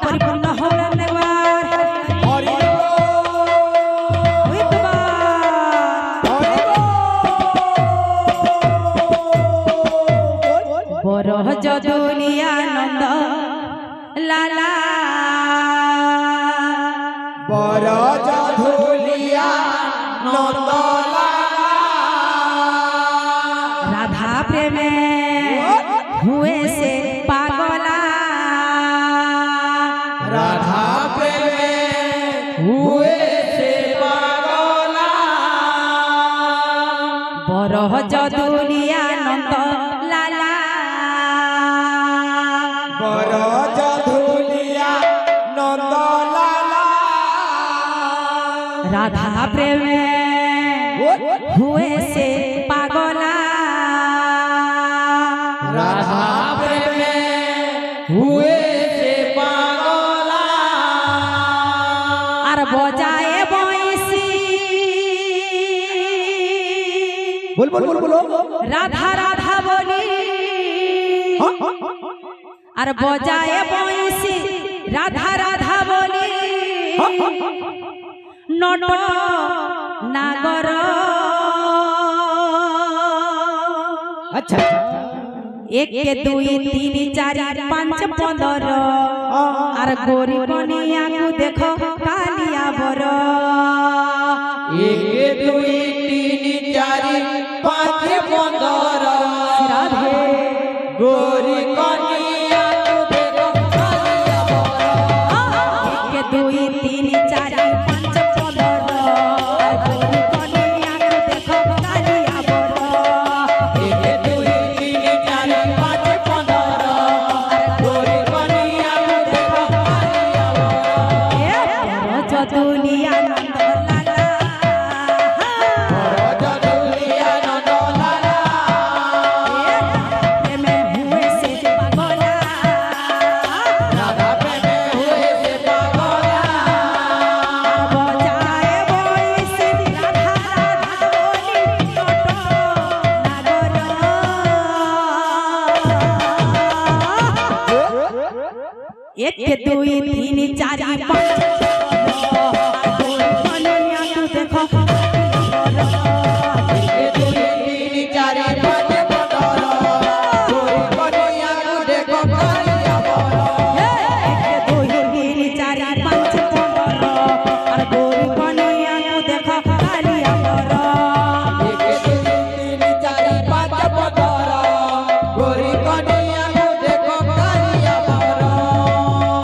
परिपूर्ण होने वार हरि बरह जदुलिया नंद लाला बरह जदुलिया नंद लाला राधा प्रेमे हुए से पागला राधा प्रेमे हुए से पागला बरह जदुलिया नंद लाला बरह जदुलिया नंद लाला राधा प्रेमे हुए से पागला राधा प्रेमे हुए से पागला और बजाए बंसी बोल बोल बोल बोलो राधा राधा बोली और बजाए बंसी राधा राधा बोली नट नागर अच्छा एक के दुई तीन चार पांच पंदर और गोरी कनिया को देखो कालिया बर एक दुई तीन चार पाँच पंदर राधे गोरी कनिया को देखो कालिया बर एक के दुई तीन चार पांच पंदर और गोरी कनिया को देखो कालिया बर एक दुई तीन चार पाँच पंदर गोरी कनिया को देखो कालिया बर जदुलिया नंद लाला जदुलिया नंद लाला प्रेमे हुए से पागला राधा प्रेमे हुए से पागला बजाए बंसी राधा राधा बोली नट नागर एक दुई तीन चार पाँच